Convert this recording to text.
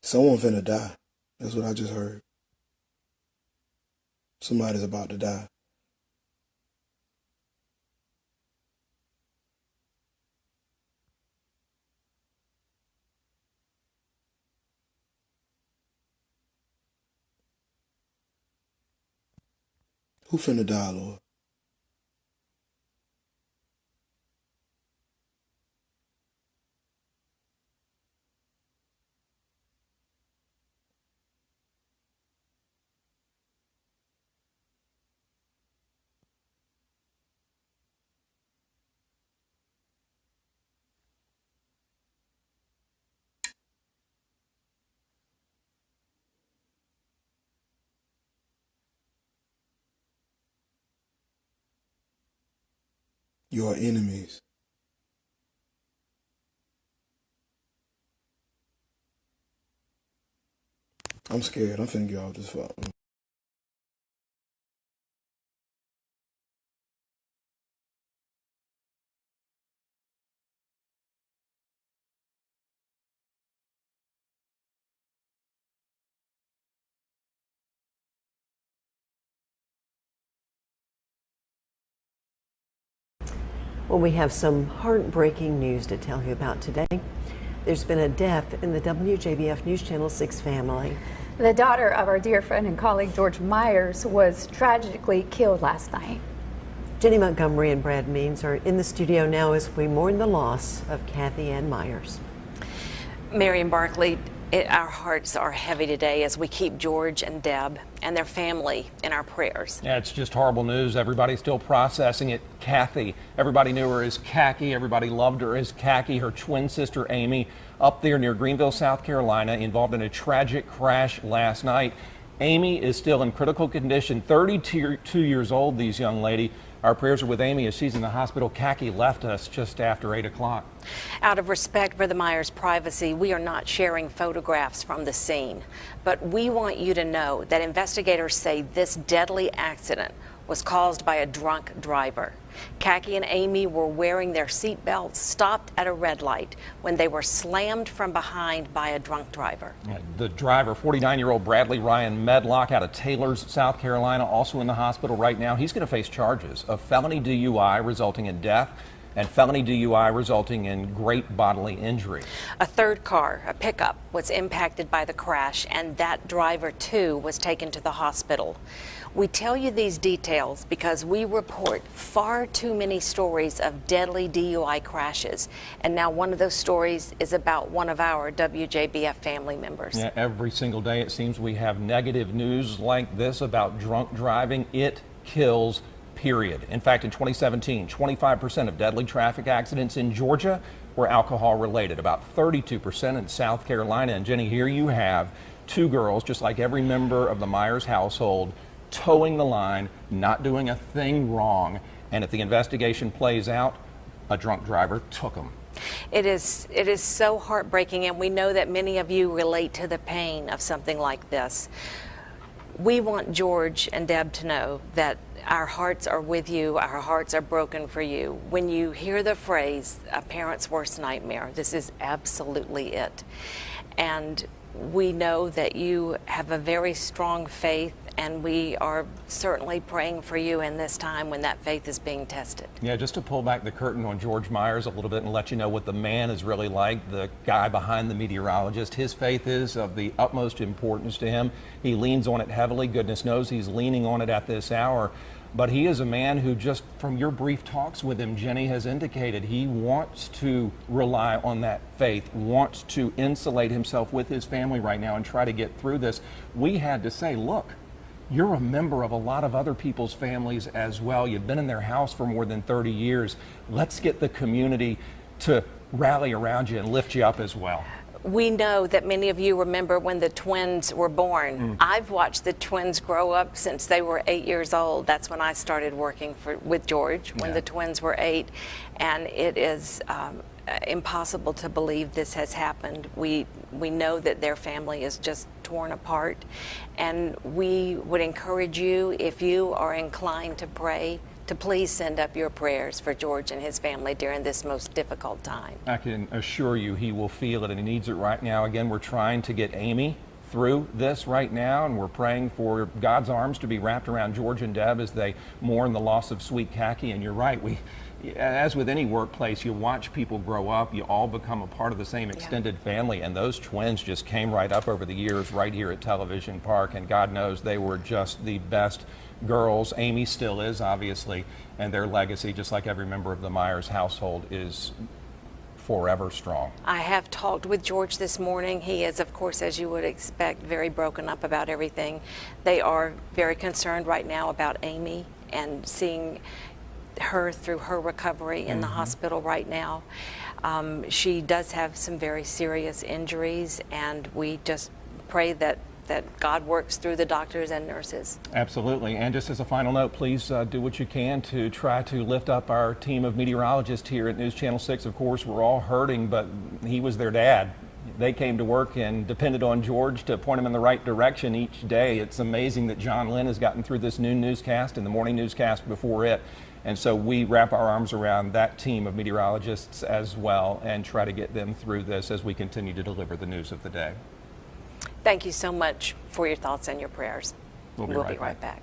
Someone finna die. That's what I just heard. Somebody's about to die. Who finna die, Lord? Your enemies. I'm scared. I'm finna get off this phone. Well, we have some heartbreaking news to tell you about today. There's been a death in the WJBF News Channel 6 family. The daughter of our dear friend and colleague George Myers was tragically killed last night. Jenny Montgomery and Brad Means are in the studio now as we mourn the loss of Kathy Ann Myers. Marion Barkley, our hearts are heavy today as we keep George and Deb and their family in our prayers. Yeah, it's just horrible news. Everybody's still processing it. Kathy, everybody knew her as Khaki. Everybody loved her as Khaki. Her twin sister, Amy, up there near Greenville, South Carolina, involved in a tragic crash last night. Amy is still in critical condition, 32 years old, this young lady. Our prayers are with Amy as she's in the hospital. Khaki left us just after 8 o'clock. Out of respect for the Myers' privacy, we are not sharing photographs from the scene. But we want you to know that investigators say this deadly accident was caused by a drunk driver. Khaki and Amy were wearing their seatbelts, stopped at a red light when they were slammed from behind by a drunk driver. The driver, 49-year-old Bradley Ryan Medlock out of Taylors, South Carolina, also in the hospital right now. He's going to face charges of felony DUI resulting in death and felony DUI resulting in great bodily injury. A third car, a pickup, was impacted by the crash, and that driver, too, was taken to the hospital. We tell you these details because we report far too many stories of deadly DUI crashes, and now one of those stories is about one of our WJBF family members. Yeah, every single day it seems we have negative news like this about drunk driving. It kills, period. In fact, in 2017, 25% of deadly traffic accidents in Georgia were alcohol related, about 32% in South Carolina. And Jenny, here you have two girls, just like every member of the Myers household, towing the line, not doing a thing wrong. And if the investigation plays out, a drunk driver took them. It is so heartbreaking, and we know that many of you relate to the pain of something like this. We want George and Deb to know that our hearts are with you, our hearts are broken for you. When you hear the phrase, a parent's worst nightmare, this is absolutely it. And we know that you have a very strong faith, and we are certainly praying for you in this time when that faith is being tested. Yeah, just to pull back the curtain on George Myers a little bit and let you know what the man is really like, the guy behind the meteorologist. His faith is of the utmost importance to him. He leans on it heavily. Goodness knows he's leaning on it at this hour. But he is a man who, just from your brief talks with him, Jenny, has indicated he wants to rely on that faith, wants to insulate himself with his family right now and try to get through this. We had to say, look, you're a member of a lot of other people's families as well. You've been in their house for more than 30 years. Let's get the community to rally around you and lift you up as well. We know that many of you remember when the twins were born. I've watched the twins grow up since they were 8 years old. That's when I started working with George, when the twins were 8. And it is impossible to believe this has happened. We know that their family is just torn apart. And we would encourage you, if you are inclined to pray, to please send up your prayers for George and his family during this most difficult time. I can assure you he will feel it, and he needs it right now. Again, we're trying to get Amy through this right now, and we're praying for God's arms to be wrapped around George and Deb as they mourn the loss of sweet Khaki. And you're right, as with any workplace, you watch people grow up, you all become a part of the same extended family, and those twins just came right up over the years right here at Television Park, and God knows they were just the best girls. Amy still is, obviously, and their legacy, just like every member of the Myers household, is forever strong. I have talked with George this morning. He is, of course, as you would expect, very broken up about everything. They are very concerned right now about Amy and seeing her through her recovery in the hospital right now. She does have some very serious injuries, and we just pray that God works through the doctors and nurses. Absolutely. And just as a final note, please do what you can to try to lift up our team of meteorologists here at News Channel 6. Of course, we're all hurting, but he was their dad. They came to work and depended on George to point him in the right direction each day. It's amazing that John Lynn has gotten through this noon newscast and the morning newscast before it. And so we wrap our arms around that team of meteorologists as well and try to get them through this as we continue to deliver the news of the day. Thank you so much for your thoughts and your prayers. We'll be right back.